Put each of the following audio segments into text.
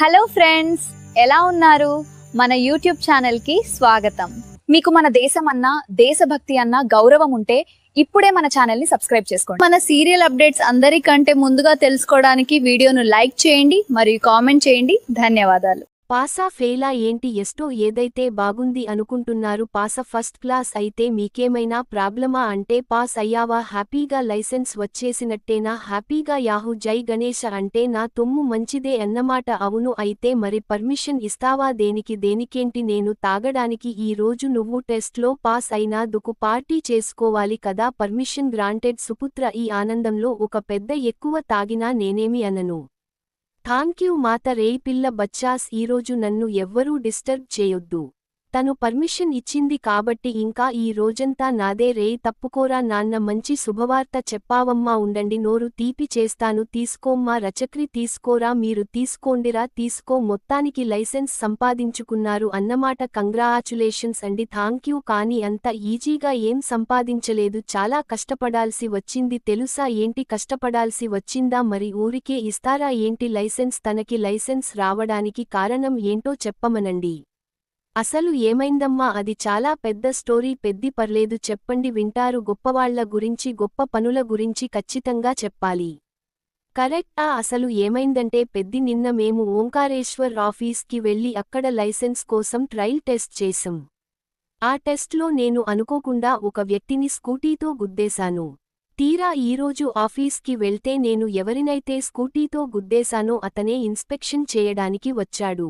Hello friends, ఎలా ఉన్నారు? మన యూట్యూబ్ ఛానల్ కి స్వాగతం. మీకు మన దేశం అన్న, దేశభక్తి అన్న గౌరవం ఉంటే ఇప్పుడే మన ఛానల్ ని సబ్స్క్రైబ్ చేసుకోండి. మన సీరియల్ అప్డేట్స్ అందరికంటే ముందుగా తెలుసుకోవడానికి వీడియోను లైక్ చేయండి మరియు కామెంట్ చేయండి. ధన్యవాదాలు. పాసా ఫెయిలా ఏంటి? ఎస్టో ఏదైతే బాగుంది అనుకుంటున్నారు. పాస ఫస్ట్ క్లాస్ అయితే మీకేమైనా ప్రాబ్లమా? అంటే పాస్ అయ్యావా? హ్యాపీగా లైసెన్స్ వచ్చేసినట్టేనా? హ్యాపీగా యాహూ జై గణేశ అంటే నా తొమ్ము మంచిదే అన్నమాట. అవును, అయితే మరి పర్మిషన్ ఇస్తావా? దేనికేంటి? నేను తాగడానికి. ఈ రోజు నువ్వు టెస్ట్లో పాస్ అయినందుకు పార్టీ చేసుకోవాలి కదా. పర్మిషన్ గ్రాంటెడ్ సుపుత్ర. ఈ ఆనందంలో ఒక పెద్ద ఎక్కువ తాగినా నేనేమి అనను. థాంక్యూ మాత. రేయ్ పిల్ల బచ్చాస్, ఈరోజు నన్ను ఎవ్వరూ డిస్టర్బ్ చేయొద్దు. తను పర్మిషన్ ఇచ్చింది కాబట్టి ఇంకా ఈ రోజంతా నాదే. రేయ్ తప్పుకోరా నాన్న, మంచి శుభవార్త చెప్పావమ్మా. ఉండండి, నోరు తీపి చేస్తాను. తీసుకోమ్మా రచక్రి, తీసుకోరా. మీరు తీసుకోండిరా. తీసుకో. మొత్తానికి లైసెన్స్ సంపాదించుకున్నారు అన్నమాట. కంగ్రాచులేషన్స్ అండి. థాంక్యూ. కానీ అంత ఈజీగా ఏం సంపాదించలేదు, చాలా కష్టపడాల్సి వచ్చింది తెలుసా? ఏంటి కష్టపడాల్సి వచ్చిందా? మరి ఊరికే ఇస్తారా ఏంటి లైసెన్స్? తనకి లైసెన్స్ రావడానికి కారణం ఏంటో చెప్పమనండి. అసలు ఏమైందమ్మా? అది చాలా పెద్ద స్టోరీ. పర్లేదు చెప్పండి, వింటారు. గొప్పవాళ్ల గురించి, గొప్ప పనుల గురించి ఖచ్చితంగా చెప్పాలి. కరెక్టా? అసలు ఏమైందంటే నిన్న మేము ఓంకారేశ్వర్ ఆఫీస్కి వెళ్ళి అక్కడ లైసెన్స్ కోసం ట్రయల్ టెస్ట్ చేశాం. ఆ టెస్ట్లో నేను అనుకోకుండా ఒక వ్యక్తిని స్కూటీతో గుద్దేశాను. తీరా ఈరోజు ఆఫీస్కి వెళ్తే నేను ఎవరినైతే స్కూటీతో గుద్దేశానో అతనే ఇన్స్పెక్షన్ చేయడానికి వచ్చాడు.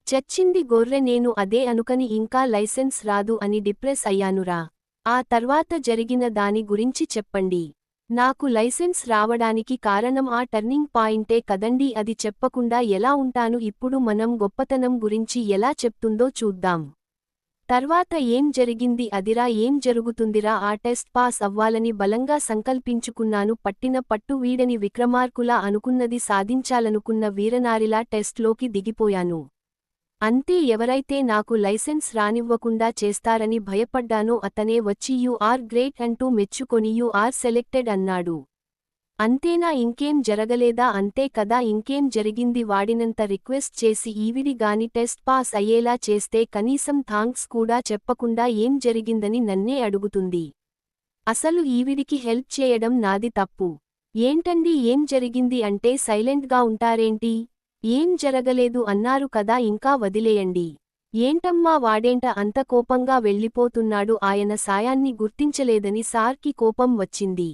చచ్చింది గొర్రె. నేను అదే అనుకని ఇంకా లైసెన్స్ రాదు అని డిప్రెస్ అయ్యానురా. ఆ తర్వాత జరిగిన దాని గురించి చెప్పండి. నాకు లైసెన్స్ రావడానికి కారణం ఆ టర్నింగ్ పాయింటే కదండీ. అది చెప్పకుండా ఎలా ఉంటాను? ఇప్పుడు మనం గొప్పతనం గురించి ఎలా చెప్తుందో చూద్దాం. తర్వాత ఏం జరిగింది అదిరా. ఏం జరుగుతుందిరా? ఆ టెస్ట్ పాస్ అవ్వాలని బలంగా సంకల్పించుకున్నాను. పట్టిన పట్టు వీడని విక్రమార్కులా అనుకున్నది సాధించాలనుకున్న వీరనారిలా టెస్ట్లోకి దిగిపోయాను. అంతే. ఎవరైతే నాకు లైసెన్స్ రానివ్వకుండా చేస్తారని భయపడ్డానో అతనే వచ్చి యు ఆర్ గ్రేట్ అంటూ మెచ్చుకొని యు ఆర్ సెలెక్టెడ్ అన్నాడు. అంతేనా? ఇంకేం జరగలేదా? అంతే కదా, ఇంకేం జరిగింది? వాడినంత రిక్వెస్ట్ చేసి ఈవిడి గాని టెస్ట్ పాస్ అయ్యేలా చేస్తే కనీసం థాంక్స్ కూడా చెప్పకుండా ఏం జరిగిందని నన్నే అడుగుతుంది. అసలు ఈవిడికి హెల్ప్ చేయడం నాది తప్పు ఏంటండి? ఏం జరిగింది అంటే సైలెంట్గా ఉంటారేంటి? ఏం జరగలేదు అన్నారు కదా, ఇంకా వదిలేయండి. ఏంటమ్మా వాడేంట అంత కోపంగా వెళ్ళిపోతున్నాడు? ఆయన సాయాన్ని గుర్తించలేదని సార్కి కోపం వచ్చింది.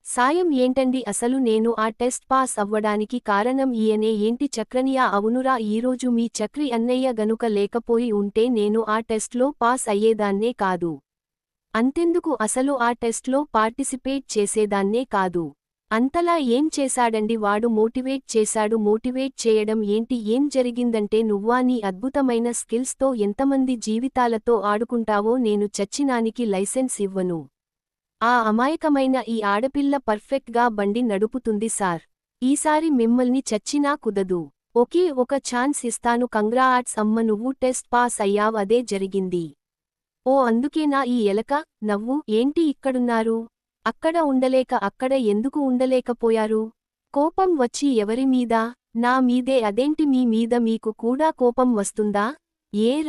సాయం ఏంటండి అసలు? నేను ఆ టెస్ట్ పాస్ అవ్వడానికి కారణం ఈయనే ఏంటి? చక్రనియా? అవునురా. ఈరోజు మీ చక్రి అన్నయ్య గనుక లేకపోయి ఉంటే నేను ఆ టెస్ట్లో పాస్ అయ్యేదాన్నే కాదు. అంతెందుకు, అసలు ఆ టెస్ట్లో పార్టిసిపేట్ చేసేదాన్నే కాదు. అంతలా ఏం చేశాడండి వాడు? మోటివేట్ చేశాడు. మోటివేట్ చేయడం ఏంటి? ఏం జరిగిందంటే నువ్వా నీ అద్భుతమైన స్కిల్స్తో ఎంతమంది జీవితాలతో ఆడుకుంటావో. నేను చచ్చినానికి లైసెన్స్ ఇవ్వను. ఆ అమాయకమైన ఈ ఆడపిల్ల పర్ఫెక్ట్గా బండి నడుపుతుంది సార్. ఈసారి మిమ్మల్ని చచ్చినా కుదదు. ఒకే ఒక ఛాన్స్ ఇస్తాను. కంగ్రాట్స్ అమ్మ, నువ్వు టెస్ట్ పాస్ అయ్యావ్. అదే జరిగింది. ఓ అందుకేనా ఈ ఎలక నవ్వు? ఏంటి ఇక్కడున్నారు? అక్కడ ఉండలేక అక్కడ ఎందుకు ఉండలేకపోయారు? కోపం వచ్చి ఎవరి మీద? నా మీదే. అదేంటి మీ మీద మీకు కూడా కోపం వస్తుందా?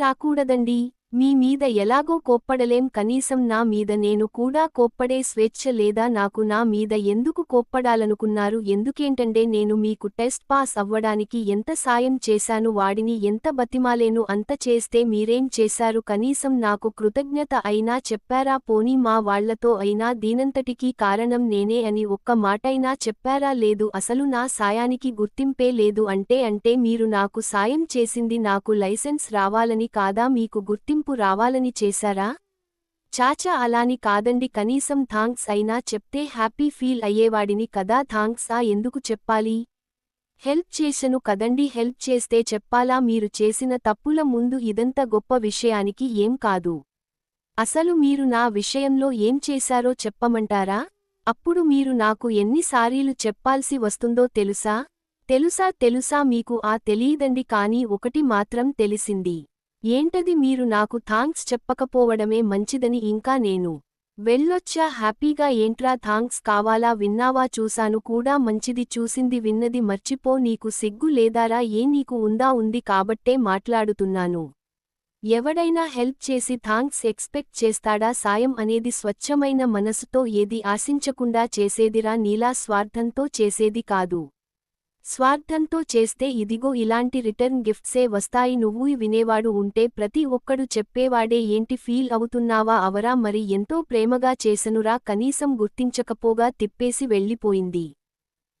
రాకూడదండి. మీ మీద ఎలాగో కోప్పడలేం, కనీసం నా మీద నేను కూడా కోప్పడే స్వేచ్ఛ లేదా నాకు? నా మీద ఎందుకు కోప్పడాలనుకున్నారు? ఎందుకేంటంటే నేను మీకు టెస్ట్ పాస్ అవ్వడానికి ఎంత సాయం చేశాను, వాడిని ఎంత బతిమాలేను. అంత చేస్తే మీరేం చేశారు? కనీసం నాకు కృతజ్ఞత అయినా చెప్పారా? పోనీ మా వాళ్లతో అయినా దీనంతటికీ కారణం నేనే అని ఒక్క మాటైనా చెప్పారా? లేదు. అసలు నా సాయానికి గుర్తింపే లేదు. అంటే మీరు నాకు సాయం చేసింది నాకు లైసెన్స్ రావాలని కాదా? మీకు గుర్తింపు రావాలని చేశారా? చాచా, అలాని కాదండి. కనీసం థాంక్స్ అయినా చెప్తే హ్యాపీ ఫీల్ అయ్యేవాడిని కదా. థాంక్సా ఎందుకు చెప్పాలి? హెల్ప్ చేశను కదండి. హెల్ప్ చేస్తే చెప్పాలా? మీరు చేసిన తప్పుల ముందు ఇదంత గొప్ప విషయానికి ఏం కాదు. అసలు మీరు నా విషయంలో ఏం చేశారో చెప్పమంటారా? అప్పుడు మీరు నాకు ఎన్నిసార్లు చెప్పాల్సి వస్తుందో తెలుసా? తెలుసా మీకు? తెలీదండి. కానీ ఒకటి మాత్రం తెలిసింది. ఏంటది? మీరు నాకు థాంక్స్ చెప్పకపోవడమే మంచిదని. ఇంకా నేను వెళ్ళొచ్చా హ్యాపీగా ఏంట్రా థాంక్స్ కావాలా విన్నావా చూసాను కూడా మంచిది చూసింది విన్నది మర్చిపో నీకు సిగ్గు లేదారా నీకు ఉంది కాబట్టే మాట్లాడుతున్నాను. ఎవడైనా హెల్ప్ చేసి థాంక్స్ ఎక్స్పెక్ట్ చేస్తాడా సాయం అనేది స్వచ్ఛమైన మనసుతో ఏది ఆశించకుండా చేసేదిరా నీలా స్వార్థంతో చేసేది కాదు. స్వార్థంతో చేస్తే ఇదిగో ఇలాంటి రిటర్న్ గిఫ్ట్సే వస్తాయి నువ్వు వినేవాడు ఉంటే ప్రతి ఒక్కడు చెప్పేవాడే ఏంటి ఫీల్ అవుతున్నావా అవరా మరి ఎంతో ప్రేమగా చేసనురా కనీసం గుర్తించకపోగా తిప్పేసి వెళ్ళిపోయింది.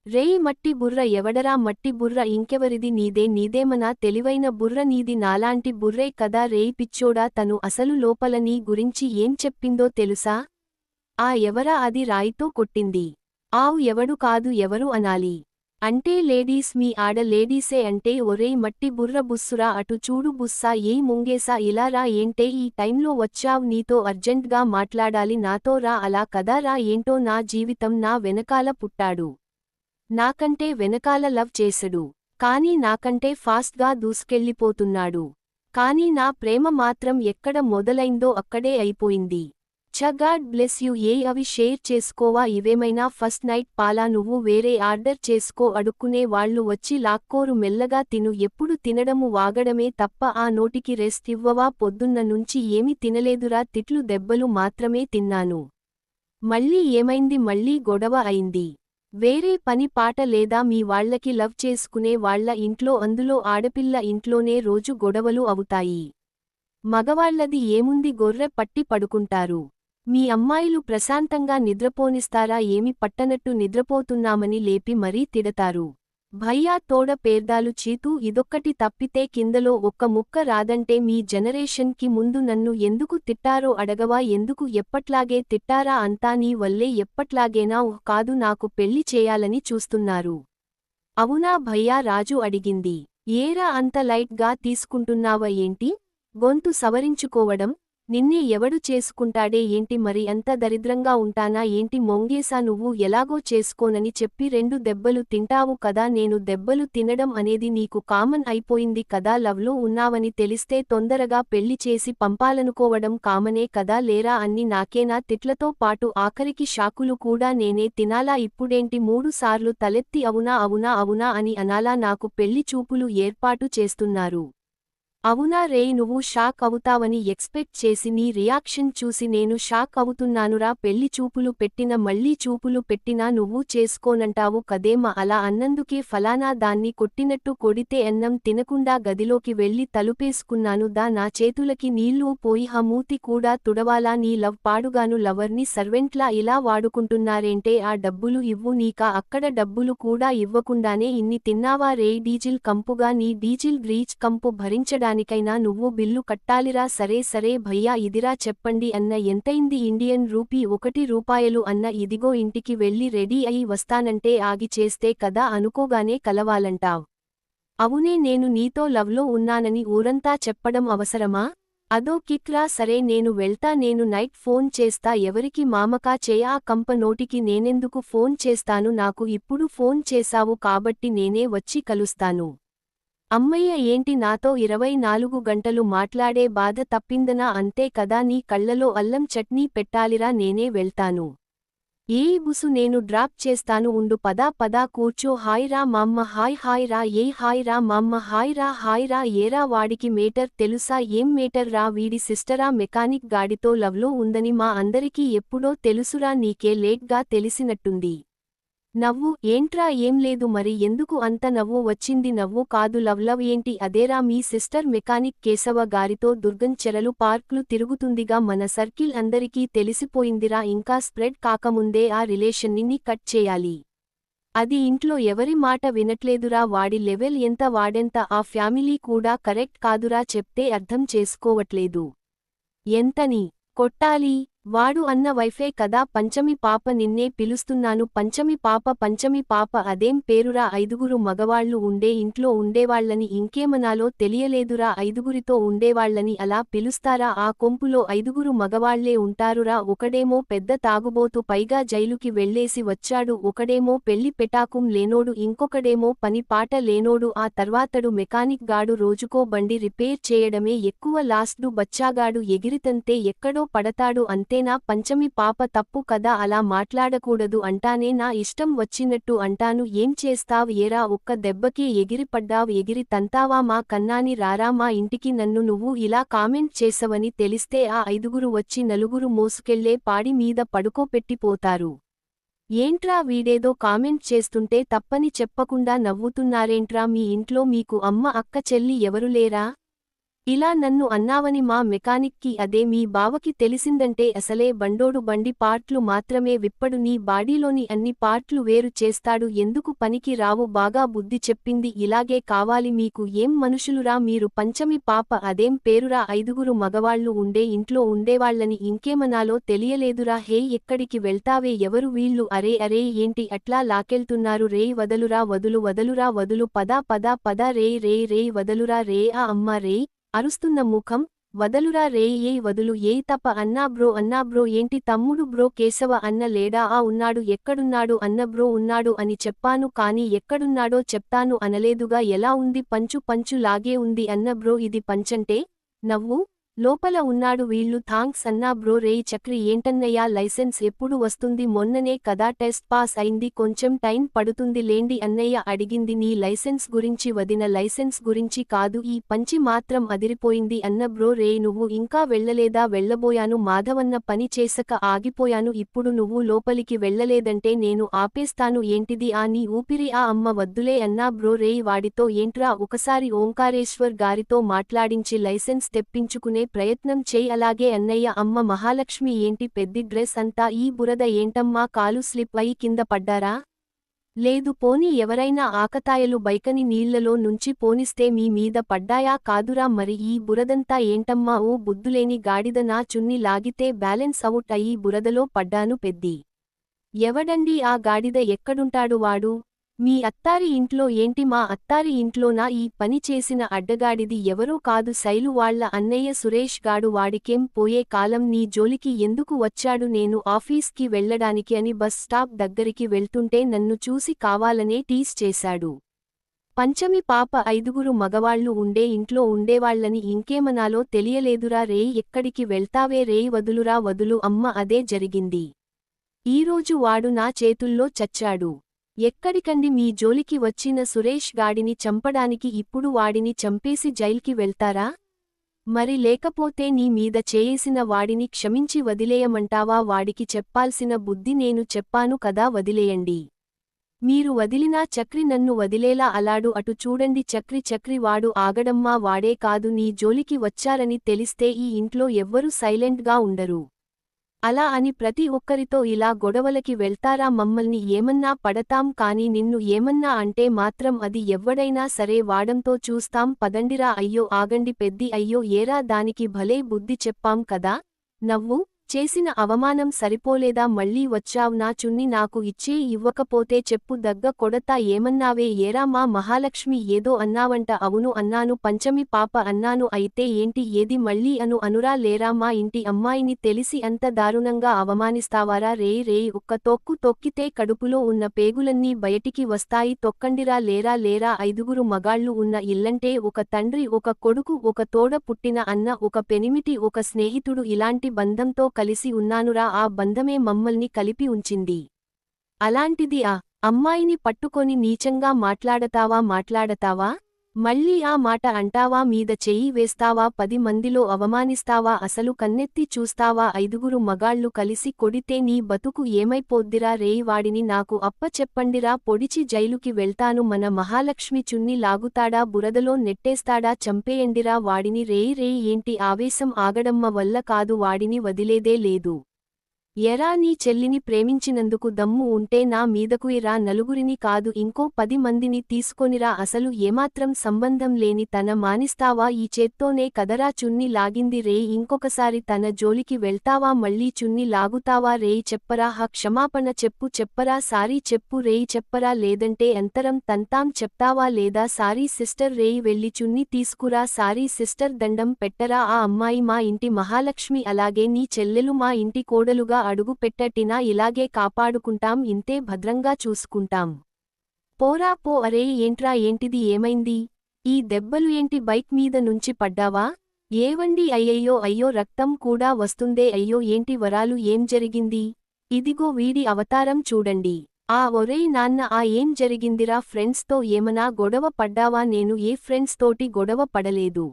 రేయ్ మట్టి బుర్ర ఎవడరా మట్టి బుర్ర ఇంకెవరిది నీదేమనా తెలివైన బుర్ర నీది నాలాంటి బుర్రే కదా రేయ్ పిచ్చోడా తను అసలు లోపల నీ గురించి ఏం చెప్పిందో తెలుసా? ఎవరా అది రాయితో కొట్టింది. ఎవడు కాదు ఎవరు అనాలి. అంటే లేడీస్ మీ ఆడ లేడీసే అంటే ఒరేయ్ మట్టి బుర్ర బుస్సురా అటు చూడు బుస్సా ముంగేసా ఇలా రా ఏంటే ఈ టైంలో వచ్చావ్ నీతో అర్జెంట్గా మాట్లాడాలి నాతో రా అలా కదా రా ఏంటో నా జీవితం నా వెనకాల పుట్టాడు. నాకంటే వెనకాల లవ్ చేసడు. కానీ నాకంటే ఫాస్ట్గా దూసుకెళ్ళిపోతున్నాడు. కానీ నా ప్రేమ మాత్రం ఎక్కడ మొదలైందో అక్కడే అయిపోయింది. గాడ్ బ్లెస్ యూ అవి షేర్ చేసుకోవా ఇవేమైనా ఫస్ట్ నైట్ పాలా నువ్వు వేరే ఆర్డర్ చేసుకో అడుక్కునే వాళ్ళు వచ్చి లాక్కోరు మెల్లగా తిను ఎప్పుడు తినడము వాగడమే తప్ప ఆ నోటికి రెస్ట్ ఇవ్వవా పొద్దున్న నుంచి ఏమి తినలేదురా తిట్లు దెబ్బలు మాత్రమే తిన్నాను. మళ్ళీ ఏమైంది మళ్ళీ గొడవ అయింది. వేరే పని పాట లేదా మీ వాళ్లకి లవ్ చేసుకునే వాళ్ల ఇంట్లో అందులో ఆడపిల్ల ఇంట్లోనే రోజు గొడవలు అవుతాయి. మగవాళ్లది ఏముంది గొర్రె పట్టి పడుకుంటారు. మీ అమ్మాయిలు ప్రశాంతంగా నిద్రపోనిస్తారా ఏమి పట్టనట్టు నిద్రపోతున్నామని లేపి మరీ తిడతారు. భయ్యా తోడ పేర్దాలు చీతూ ఇదొక్కటి తప్పితే కిందలో ఒక్క ముక్క రాదంటే మీ జనరేషన్ కి ముందు నన్ను ఎందుకు తిట్టారో అడగవా ఎందుకు ఎప్పట్లాగే తిట్టారా అంతా నీ వల్లే ఎప్పట్లాగేనా కాదు నాకు పెళ్లి చేయాలని చూస్తున్నారు. అవునా భయ్యా రాజు అడిగింది. ఏరా అంత లైట్ గా తీసుకుంటున్నావా ఏంటి? గొంతు సవరించుకోవడం నిన్నే ఎవడు చేసుకుంటాడే ఏంటి మరి అంత దరిద్రంగా ఉంటానా ఏంటి మొంగేసా నువ్వు ఎలాగో చేసుకోనని చెప్పి 2 దెబ్బలు తింటావు కదా నేను దెబ్బలు తినడం అనేది నీకు కామన్ అయిపోయింది కదా లవ్లో ఉన్నావని తెలిస్తే తొందరగా పెళ్లి చేసి పంపాలనుకోవడం కామనే కదా లేరా అన్ని నాకేనా తిట్లతో పాటు ఆఖరికి షాకులు కూడా నేనే తినాలా ఇప్పుడేంటి 3 సార్లు తలెత్తి అవునా అవునా అవునా అని అనాలా నాకు పెళ్లి చూపులు ఏర్పాటు చేస్తున్నారు. అవునా రేయ్ నువ్వు షాక్ అవుతావని ఎక్స్పెక్ట్ చేసి నీ రియాక్షన్ చూసి నేను షాక్ అవుతున్నానురా పెళ్లి చూపులు పెట్టిన మళ్ళీ చూపులు పెట్టినా నువ్వు చేసుకోనంటావు కదేమ అలా అన్నందుకే ఫలానా దాన్ని కొట్టినట్టు కొడితే అన్నం తినకుండా గదిలోకి వెళ్లి తలుపేసుకున్నాను నా చేతులకి నీళ్లు పోయి మూతి కూడా తుడవాలా నీ లవ్ పాడుగాను లవర్ని సర్వెంట్లా ఇలా వాడుకుంటున్నారేంటే ఆ డబ్బులు ఇవ్వు నీకా అక్కడ డబ్బులు కూడా ఇవ్వకుండానే ఇన్ని తిన్నావా రేయ్ డీజిల్ కంపుగా నీ డీజిల్ గ్రీచ్ కంపు భరించడా దానికైనా నువ్వు బిల్లు కట్టాలిరా సరే భయ్యా ఇదిరా చెప్పండి అన్న ఎంతైంది ఇండియన్ రూపీ 1 రూపాయలు అన్న ఇదిగో ఇంటికి వెళ్ళి రెడీ అయి వస్తానంటే ఆగి చేస్తే కదా అనుకోగానే కలవాలంటావ్. అవునే నేను నీతో లవ్లో ఉన్నానని ఊరంతా చెప్పడం అవసరమా? అదో కిక్రా సరే నేను వెళ్తా నేను నైట్ ఫోన్ చేస్తా ఎవరికి మామకా చేయా కంప నోటికి నేనెందుకు ఫోన్ చేస్తాను నాకు ఇప్పుడు ఫోన్ చేశావు కాబట్టి నేనే వచ్చి కలుస్తాను. అమ్మయ్య ఏంటి నాతో 24 గంటలు మాట్లాడే బాధ తప్పిందనా అంతే కదా నీ కళ్లలో అల్లం చట్నీ పెట్టాలిరా నేనే వెళ్తాను. బుసు నేను డ్రాప్ చేస్తాను ఉండు పదా కూర్చో హాయ్ రా మామ్మ హాయ్ రా హాయ్ రా మామ్మ హాయ్ రా ఏరా వాడికి మేటర్ తెలుసా ఏం మేటర్ రా వీడి సిస్టరా మెకానిక్ గాడితో లవ్లో ఉందని మా అందరికీ ఎప్పుడో తెలుసురా నీకే లేట్గా తెలిసినట్టుంది. నవ్వు ఏంట్రా ఏం లేదు మరి ఎందుకు అంత నవ్వు వచ్చింది నవ్వు కాదు లవ్ ఏంటి అదేరా మీ సిస్టర్ మెకానిక్ కేశవ గారితో దుర్గం చెరలు పార్క్లు తిరుగుతుందిగా మన సర్కిల్ అందరికీ తెలిసిపోయిందిరా ఇంకా స్ప్రెడ్ కాకముందే ఆ రిలేషన్ని కట్ చేయాలి. అది ఇంట్లో ఎవరి మాట వినట్లేదురా వాడి లెవెల్ ఎంత వాడెంత ఆ ఫ్యామిలీ కూడా కరెక్ట్ కాదురా చెప్తే అర్థం చేసుకోవట్లేదు. ఎంతని కొట్టాలి వాడు అన్న వైఫే కదా పంచమి పాప నిన్నే పిలుస్తున్నాను పంచమి పాప అదేం పేరురా 5గురు మగవాళ్లు ఉండే ఇంట్లో ఉండేవాళ్లని ఇంకేమనాలో తెలియలేదురా 5గురితో ఉండేవాళ్లని అలా పిలుస్తారా ఆ కొంపులో 5గురు మగవాళ్లే ఉంటారురా ఒకడేమో పెద్ద తాగుబోతు పైగా జైలుకి వెళ్లేసి వచ్చాడు ఒకడేమో పెళ్లి పెటాకుం లేనోడు ఇంకొకడేమో పని పాట లేనోడు ఆ తర్వాతడు మెకానిక్ గాడు రోజుకో బండి రిపేర్ చేయడమే ఎక్కువ లాస్ట్డు బచ్చాగాడు ఎగిరితంతే ఎక్కడో పడతాడు అంతే అంతేనా పంచమి పాప తప్పు కదా అలా మాట్లాడకూడదు అంటానే నా ఇష్టం వచ్చినట్టు అంటాను ఏం చేస్తావ్ ఏరా ఒక్క దెబ్బకే ఎగిరిపడ్డావ్ ఎగిరి తంతావా మా కన్నాని రారా మా ఇంటికి నన్ను నువ్వు ఇలా కామెంట్ చేసవని తెలిస్తే ఆ 5గురు వచ్చి నలుగురు మోసుకెళ్లే పాడి మీద పడుకోపెట్టిపోతారు. ఏంట్రా వీడేదో కామెంట్ చేస్తుంటే తప్పని చెప్పకుండా నవ్వుతున్నారేంట్రా మీ ఇంట్లో మీకు అమ్మ అక్క చెల్లి ఎవరు లేరా? ఇలా నన్ను అన్నావని మా మెకానిక్కి అదే మీ బావకి తెలిసిందంటే అసలే బండోడు బండి పార్ట్లు మాత్రమే విప్పడు నీ బాడీలోని అన్ని పార్ట్లు వేరు చేస్తాడు ఎందుకు పనికి రావు బాగా బుద్ధి చెప్పింది ఇలాగే కావాలి మీకు ఏం మనుషులురా మీరు పంచమి పాప అదేం పేరురా 5గురు మగవాళ్లు ఉండే ఇంట్లో ఉండేవాళ్లని ఇంకేమనాలో తెలియలేదురా హే ఎక్కడికి వెళ్తావే ఎవరు వీళ్ళు అరే అరే ఏంటి అట్లా లాకెళ్తున్నారు రేయ్ వదలురా వదులు వదలురా వదులు పద పద పద రేయ్ రేయ్ రేయ్ వదలురా రే ఆ అమ్మ రేయ్ అరుస్తున్న ముఖం వదలురా రే ఏయ్ వదులు ఏయ్ తప్ప అన్నా బ్రో ఏంటి తమ్ముడు బ్రో కేశవ అన్న లేడా ఆ ఉన్నాడు ఎక్కడున్నాడు అన్న బ్రో ఉన్నాడు అని చెప్పాను కానీ ఎక్కడున్నాడో చెప్తాను అనలేదుగా ఎలా ఉంది పంచు లాగే ఉంది అన్న బ్రో ఇది పంచంటే నవ్వు లోపల ఉన్నాడు వీళ్ళు థాంక్స్ అన్నా బ్రో రేయ్ చక్రి ఏంటన్నయ్యా లైసెన్స్ ఎప్పుడు వస్తుంది మొన్ననే కదా టెస్ట్ పాస్ అయింది కొంచెం టైం పడుతుంది లేండి అన్నయ్య అడిగింది నీ లైసెన్స్ గురించి వదిన లైసెన్స్ గురించి కాదు ఈ పంచి మాత్రం అదిరిపోయింది అన్న బ్రో రేయ్ నువ్వు ఇంకా వెళ్ళలేదా వెళ్ళబోయాను మాధవన్న పని చేసక ఆగిపోయాను ఇప్పుడు నువ్వు లోపలికి వెళ్ళలేదంటే నేను ఆపేస్తాను ఏంటిది ఆ నీ ఊపిరి ఆ అమ్మ వద్దులే అన్నా బ్రో రేయ్ వాడితో ఏంట్రా ఒకసారి ఓంకారేశ్వర్ గారితో మాట్లాడించి లైసెన్స్ తెప్పించుకునే ప్రయత్నం చేయి అలాగే అన్నయ్య అమ్మ మహాలక్ష్మి ఏంటి పెద్ది డ్రెస్ అంతా ఈ బురద ఏంటమ్మా కాలు స్లిప్ అయి కింద పడ్డారా? లేదు పోనీ ఎవరైనా ఆకతాయలు బైకని నీళ్లలో నుంచి పోనిస్తే మీ మీద పడ్డాయా కాదురా మరి ఈ బురదంతా ఏంటమ్మా ఓ బుద్దులేని గాడిద నా చున్ని లాగితే బ్యాలెన్స్ అవుట్ అయి బురదలో పడ్డాను పెద్ది. ఎవడండి ఆ గాడిద ఎక్కడుంటాడు వాడు? మీ అత్తారి ఇంట్లో ఏంటి మా అత్తారి ఇంట్లోనా ఈ పని చేసిన అడ్డగాడిది ఎవరో కాదు శైలు వాళ్ళ అన్నయ్య సురేష్ గాడు వాడికేం పోయే కాలం నీ జోలికి ఎందుకు వచ్చాడు నేను ఆఫీస్కి వెళ్లడానికి అని బస్ స్టాప్ దగ్గరికి వెళ్తుంటే నన్ను చూసి కావాలనే టీస్ చేశాడు. పంచమి పాప 5గురు మగవాళ్లు ఉండే ఇంట్లో ఉండేవాళ్లని ఇంకేమనాలో తెలియలేదురా రేయ్ ఎక్కడికి వెళ్తావే రేయ్ వదులురా వదులు అమ్మ అదే జరిగింది. ఈరోజు వాడు నా చేతుల్లో చచ్చాడు. ఎక్కడికండి మీ జోలికి వచ్చిన సురేష్ గాడిని చంపడానికి ఇప్పుడు వాడిని చంపేసి జైల్కి వెళ్తారా? మరి లేకపోతే నీ మీద చేయేసిన వాడిని క్షమించి వదిలేయమంటావా వాడికి చెప్పాల్సిన బుద్ధి నేను చెప్పాను కదా వదిలేయండి. మీరు వదిలినా చక్రి నన్ను వదిలేలా అలాడు అటు చూడండి చక్రి వాడు ఆగడమ్మా వాడే కాదు నీ జోలికి వచ్చారని తెలిస్తే ఈ ఇంట్లో ఎవ్వరూ సైలెంట్గా ఉండరు. అలా అని ప్రతి ఒక్కరితో ఇలా గొడవలకి వెళ్తారా మమ్మల్ని ఏమన్నా పడతాం కానీ నిన్ను ఏమన్నా అంటే మాత్రం అది ఎవ్వడైనా సరే వాడంతో చూస్తాం పదండిరా అయ్యో ఆగండి పెద్ది అయ్యో ఏరా దానికి భలే బుద్ధి చెప్పాం కదా నవ్వు చేసిన అవమానం సరిపోలేదా మళ్ళీ వచ్చావ్ నా చున్ని నాకు ఇచ్చే ఇవ్వకపోతే చెప్పు దగ్గ కొడతా ఏమన్నావే ఏరా మా మహాలక్ష్మి ఏదో అన్నావంట అవును అన్నాను పంచమి పాప అన్నాను అయితే ఏంటి ఏది మళ్ళీ అనురా లేరా మా ఇంటి అమ్మాయిని తెలిసి అంత దారుణంగా అవమానిస్తావారా రేయ్ ఒక్క తొక్కు తొక్కితే కడుపులో ఉన్న పేగులన్నీ బయటికి వస్తాయి తొక్కండిరా లేరా 5గురు మగాళ్లు ఉన్న ఇల్లంటే ఒక తండ్రి ఒక కొడుకు ఒక తోడ పుట్టిన అన్న ఒక పెనిమిటి ఒక స్నేహితుడు ఇలాంటి బంధంతో కలిసి ఉన్నానురా ఆ బంధమే మమ్మల్ని కలిపి ఉంచింది. అలాంటిది ఆ అమ్మాయిని పట్టుకొని నీచంగా మాట్లాడతావా? మళ్ళీ ఆ మాట అంటావా మీద చెయ్యి వేస్తావా 10 మందిలో అవమానిస్తావా అసలు కన్నెత్తి చూస్తావా 5గురు మగాళ్లు కలిసి కొడితే నీ బతుకు ఏమైపోద్దిరా రేయ్ వాడిని నాకు అప్ప చెప్పండిరా పొడిచి జైలుకి వెళ్తాను మన మహాలక్ష్మి చున్ని లాగుతాడా బురదలో నెట్టేస్తాడా చంపేయండిరా వాడిని రేయ్ ఏంటి ఆవేశం ఆగడమ్మ వల్ల కాదు వాడిని వదిలేదే లేదు. ఎరా నీ చెల్లిని ప్రేమించినందుకు దమ్ము ఉంటే నా మీదకు రా నలుగురిని కాదు ఇంకో 10 మందిని తీసుకొనిరా అసలు ఏమాత్రం సంబంధం లేని తన మానిస్తావా ఈ చేత్తోనే కదరా చున్ని లాగింది రేయ్ ఇంకొకసారి తన జోలికి వెళ్తావా మళ్ళీ చున్ని లాగుతావా రేయ్ చెప్పరా క్షమాపణ చెప్పరా సారీ చెప్పు రేయ్ చెప్పరా లేదంటే అంతరం తంతాం చెప్తావా లేదా సారీ సిస్టర్ రేయ్ వెళ్ళి చున్ని తీసుకురా సారీ సిస్టర్ దండం పెట్టరా ఆ అమ్మాయి మా ఇంటి మహాలక్ష్మి అలాగే నీ చెల్లెలు మా ఇంటి కోడలుగా అడుగు పెట్టటినా ఇలాగే కాపాడుకుంటాం ఇంతే భద్రంగా చూసుకుంటాం. పోరా పో అరే ఏంట్రా ఏంటిది ఏమైంది? ఈ దెబ్బలు ఏంటి బైక్ మీద నుంచి పడ్డావా? ఏవండి అయ్యయ్యో అయ్యో రక్తం కూడా వస్తుందే అయ్యో ఏంటి వరాలు ఏం జరిగింది? ఇదిగో వీడి అవతారం చూడండి. ఒరేయ్ నాన్న ఏం జరిగిందిరా ఫ్రెండ్స్తో ఏమనా గొడవ పడ్డావా? నేను ఏ ఫ్రెండ్స్ తోటి గొడవ పడలేదు.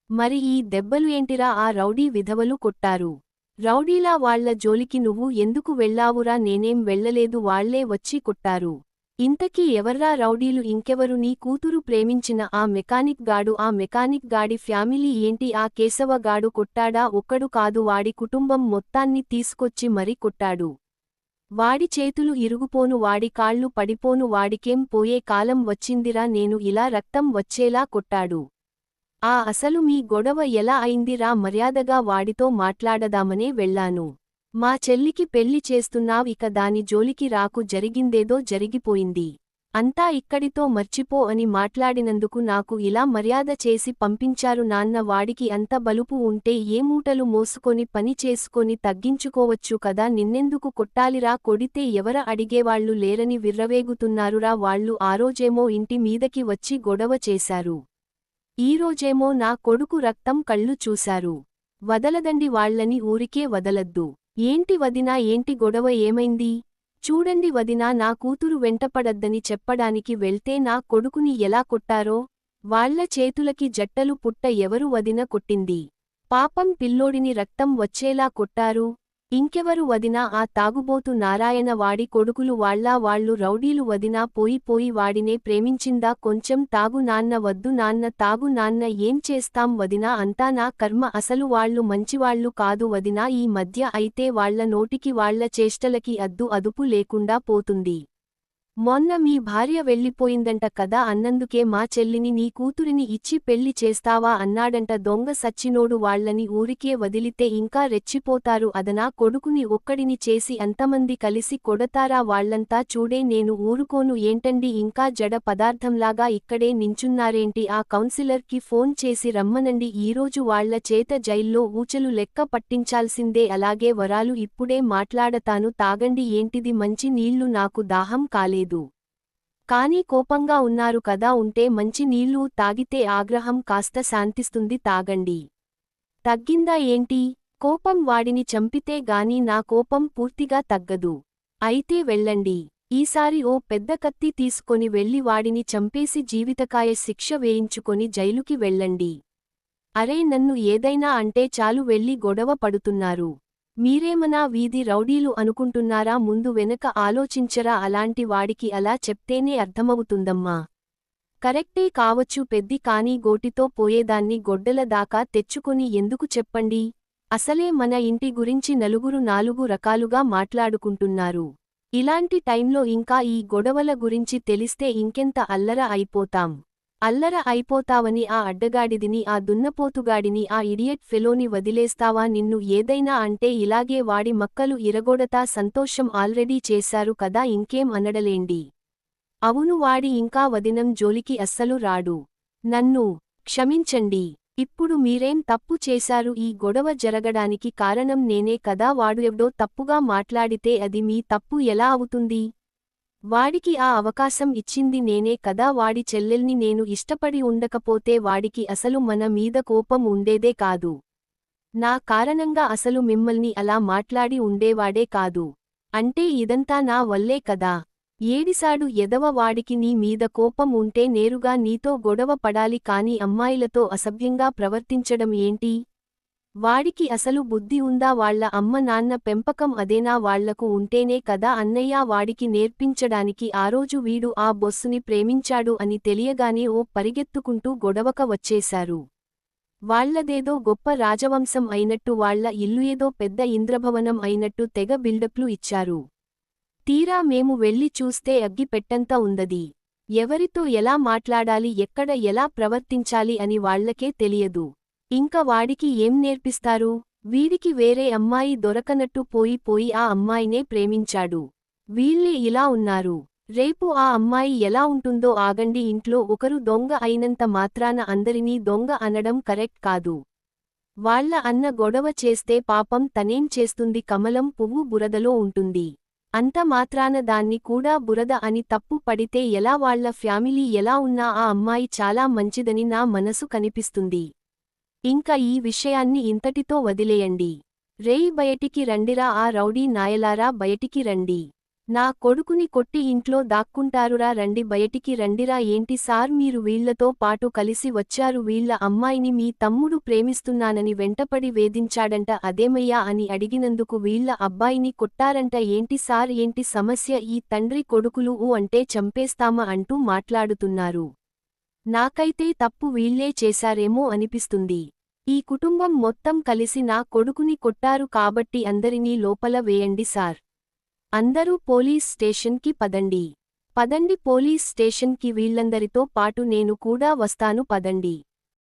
మరి ఈ దెబ్బలు ఏంటిరా? రౌడీ విధవలు కొట్టారు. రౌడీలా వాళ్ల జోలికి నువ్వు ఎందుకు వెళ్ళావురా? నేనేం వెళ్ళలేదు, వాళ్లే వచ్చి కొట్టారు. ఇంతకీ ఎవర్రా రౌడీలు? ఇంకెవరు? నీ కూతురు ప్రేమించిన ఆ మెకానిక్ గాడు. ఆ మెకానిక్ గాడి ఫ్యామిలీ ఏంటి? ఆ కేశవ గాడు కొట్టాడా? ఒక్కడు కాదు, వాడి కుటుంబం మొత్తాన్ని తీసుకొచ్చి మరీ కొట్టాడు. వాడి చేతులు ఇరుగుపోను, వాడి కాళ్ళు పడిపోను, వాడికేం పోయే కాలం వచ్చిందిరా? నేను ఇలా రక్తం వచ్చేలా కొట్టాడు. అసలు మీ గొడవ ఎలా అయిందిరా? మర్యాదగా వాడితో మాట్లాడదామనే వెళ్ళాను. మా చెల్లికి పెళ్లి చేస్తున్నావ్, ఇక దాని జోలికి రాకు, జరిగిందేదో జరిగిపోయింది. అంతా ఇక్కడితో మర్చిపో అని మాట్లాడినందుకు నాకు ఇలా మర్యాద చేసి పంపించారు నాన్న. వాడికి అంత బలుపు ఉంటే ఏ మూటలు మోసుకొని పని చేసుకొని తగ్గించుకోవచ్చు కదా, నిన్నెందుకు కొట్టాలిరా? కొడితే ఎవర అడిగేవాళ్లు లేరని విర్రవేగుతున్నారురా వాళ్ళు. ఆరోజేమో ఇంటి మీదకి వచ్చి గొడవ చేశారు, ఈరోజేమో నా కొడుకు రక్తం కళ్ళు చూశారు. వదలదండి వాళ్లని, ఊరికే వదలద్దు. ఏంటి వదినా, ఏంటి గొడవ, ఏమైంది? చూడండి వదినా, నా కూతురు వెంటపడద్దని చెప్పడానికి వెళ్తే నా కొడుకుని ఎలా కొట్టారో. వాళ్ల చేతులకి జట్టలు పుట్ట ఎవరు వదిన కొట్టింది? పాపం పిల్లోడిని రక్తం వచ్చేలా కొట్టారు. ఇంకెవరు వదినా? ఆ తాగుబోతు నారాయణ, వాడి కొడుకులు. వాళ్ళు రౌడీలు వదినా. పోయి వాడినే ప్రేమించిందా? కొంచెం తాగు నాన్న. వద్దు నాన్న, తాగు నాన్న. ఏం చేస్తాం వదినా, అంతా నా కర్మ. అసలు వాళ్ళు మంచివాళ్లు కాదు వదినా. ఈ మధ్య అయితే వాళ్ల నోటికి వాళ్ల చేష్టలకి అదుపు లేకుండా పోతుంది. మొన్న మీ భార్య వెళ్ళిపోయిందంట కదా, అన్నందుకే మా చెల్లిని నీ కూతురిని ఇచ్చి పెళ్లి చేస్తావా అన్నాడంట. దొంగ సచ్చినోడు, వాళ్లని ఊరికే వదిలితే ఇంకా రెచ్చిపోతారు. అదనా కొడుకుని ఒక్కడిని చేసి అంతమంది కలిసి కొడతారా? వాళ్లంతా చూడే, నేను ఊరుకోను. ఏంటండి ఇంకా జడ పదార్థంలాగా ఇక్కడే నించున్నారేంటి? ఆ కౌన్సిలర్ కి ఫోన్ చేసి రమ్మనండి. ఈరోజు వాళ్ల చేత జైల్లో ఊచలు లెక్క పట్టించాల్సిందే. అలాగే వరాలు, ఇప్పుడే మాట్లాడతాను, తాగండి. ఏంటిది? మంచి నీళ్లు, నాకు దాహం కాలేదు. కానీ కోపంగా ఉన్నారు కదా, ఉంటే మంచి నీళ్లు తాగితే ఆగ్రహం కాస్త శాంతిస్తుంది, తాగండి. తగ్గిందా ఏంటి? కోపం వాడిని చంపితే గాని నా కోపం పూర్తిగా తగ్గదు. అయితే వెళ్ళండి. ఈసారి ఓ పెద్ద కత్తి తీసుకొని వెళ్లి వాడిని చంపేసి జీవితకాయ శిక్ష వేయించుకొని జైలుకి వెళ్ళండి. అరే, నన్ను ఏదైనా అంటే చాలు వెళ్లి గొడవ పడుతున్నారు. మీరేమనా వీధి రౌడీలు అనుకుంటున్నారా? ముందు వెనక ఆలోచించరా? అలాంటి వాడికి అలా చెప్తేనే అర్థమవుతుందమ్మా. కరెక్టే కావచ్చు పెద్ది, కానీ గోటితో పోయేదాన్ని గొడ్డల దాకా తెచ్చుకొని ఎందుకు చెప్పండి? అసలే మన ఇంటి గురించి నలుగురు నాలుగు రకాలుగా మాట్లాడుకుంటున్నారు. ఇలాంటి టైంలో ఇంకా ఈ గొడవల గురించి తెలిస్తే ఇంకెంత అల్లర అయిపోతాం. అల్లర అయిపోతావని ఆ అడ్డగాడిదిని, ఆ దున్నపోతుగాడిని, ఆ ఇడియట్ ఫెలోని వదిలేస్తావా? నిన్ను ఏదైనా అంటే ఇలాగే వాడి మక్కలు ఇరగొడతా. సంతోషం ఆల్రెడీ చేశారు కదా, ఇంకేం అనడలేండి. అవును, వాడి ఇంకా వదినం జోలికి అస్సలు రాడు. నన్ను క్షమించండి. ఇప్పుడు మీరేం తప్పు చేశారు? ఈ గొడవ జరగడానికి కారణం నేనే కదా. వాడు ఎవడో తప్పుగా మాట్లాడితే అది మీ తప్పు ఎలా అవుతుంది? వాడికి ఆ అవకాశం ఇచ్చింది నేనే కదా. వాడి చెల్లెల్ని నేను ఇష్టపడి ఉండకపోతే వాడికి అసలు మన మీద కోపం ఉండేదే కాదు. నా కారణంగా అసలు మిమ్మల్ని అలా మాట్లాడి ఉండేవాడే కాదు. అంటే ఇదంతా నా వల్లే కదా. ఏడిసాడు ఎదవ. వాడికి నీ మీద కోపం ఉంటే నేరుగా నీతో గొడవ పడాలి, కాని అమ్మాయిలతో అసభ్యంగా ప్రవర్తించడం ఏంటి? వాడికి అసలు బుద్ధి ఉందా? వాళ్ల అమ్మ నాన్న పెంపకం అదేనా? వాళ్లకు ఉంటేనే కదా అన్నయ్య వాడికి నేర్పించడానికి. ఆరోజు వీడు ఆ బొస్సుని ప్రేమించాడు అని తెలియగానే ఓ పరిగెత్తుకుంటూ గొడవక వచ్చేశారు. వాళ్లదేదో గొప్ప రాజవంశం అయినట్టు, వాళ్ల ఇల్లు ఏదో పెద్ద ఇంద్రభవనం అయినట్టు తెగ బిల్డప్లు ఇచ్చారు. తీరా మేము వెళ్లి చూస్తే అగ్గి పెట్టంత ఉందది. ఎవరితో ఎలా మాట్లాడాలి, ఎక్కడ ఎలా ప్రవర్తించాలి అని వాళ్లకే తెలియదు. ఇంక వాడికి ఏం నేర్పిస్తారు? వీడికి వేరే అమ్మాయి దొరకనట్టు పోయి ఆ అమ్మాయినే ప్రేమించాడు. వీళ్ళే ఇలా ఉన్నారు. రేపు ఆ అమ్మాయి ఎలా ఉంటుందో ఆగండి. ఇంట్లో ఒకరు దొంగ అయినంత మాత్రాన అందరినీ దొంగ అనడం కరెక్ట్ కాదు. వాళ్ల అన్న గొడవ చేస్తే పాపం తనేం చేస్తుంది? కమలం పువ్వు బురదలో ఉంటుంది. అంత మాత్రాన దాన్ని కూడా బురద అని తప్పు పడితే ఎలా? వాళ్ల ఫ్యామిలీ ఎలా ఉన్నా ఆ అమ్మాయి చాలా మంచిదని నా మనసు కనిపిస్తుంది. ఇంకా ఈ విషయాన్ని ఇంతటితో వదిలేయండి. రేయ్ బయటికి రండిరా, ఆ రౌడీ నాయలారా బయటికి రండి. నా కొడుకుని కొట్టి ఇంట్లో దాక్కుంటారురా, రండి బయటికి రండిరా. ఏంటి సార్ మీరు వీళ్లతో పాటు కలిసి వచ్చారు? వీళ్ల అమ్మాయిని మీ తమ్ముడు ప్రేమిస్తున్నానని వెంటపడి వేధించాడంట, అదేమయ్యా అని అడిగినందుకు వీళ్ల అబ్బాయిని కొట్టారంట. ఏంటి సార్, ఏంటి సమస్య? ఈ తండ్రి కొడుకులు అంటే చంపేస్తామా అంటూ మాట్లాడుతున్నారు. నాకైతే తప్పు వీళ్లే చేశారేమో అనిపిస్తుంది. ఈ కుటుంబం మొత్తం కలిసి నా కొడుకుని కొట్టారు కాబట్టి అందరినీ లోపల వేయండి సార్. అందరూ పోలీస్ స్టేషన్కి పదండి. పదండి పోలీస్ స్టేషన్కి, వీళ్లందరితో పాటు నేను కూడా వస్తాను పదండి.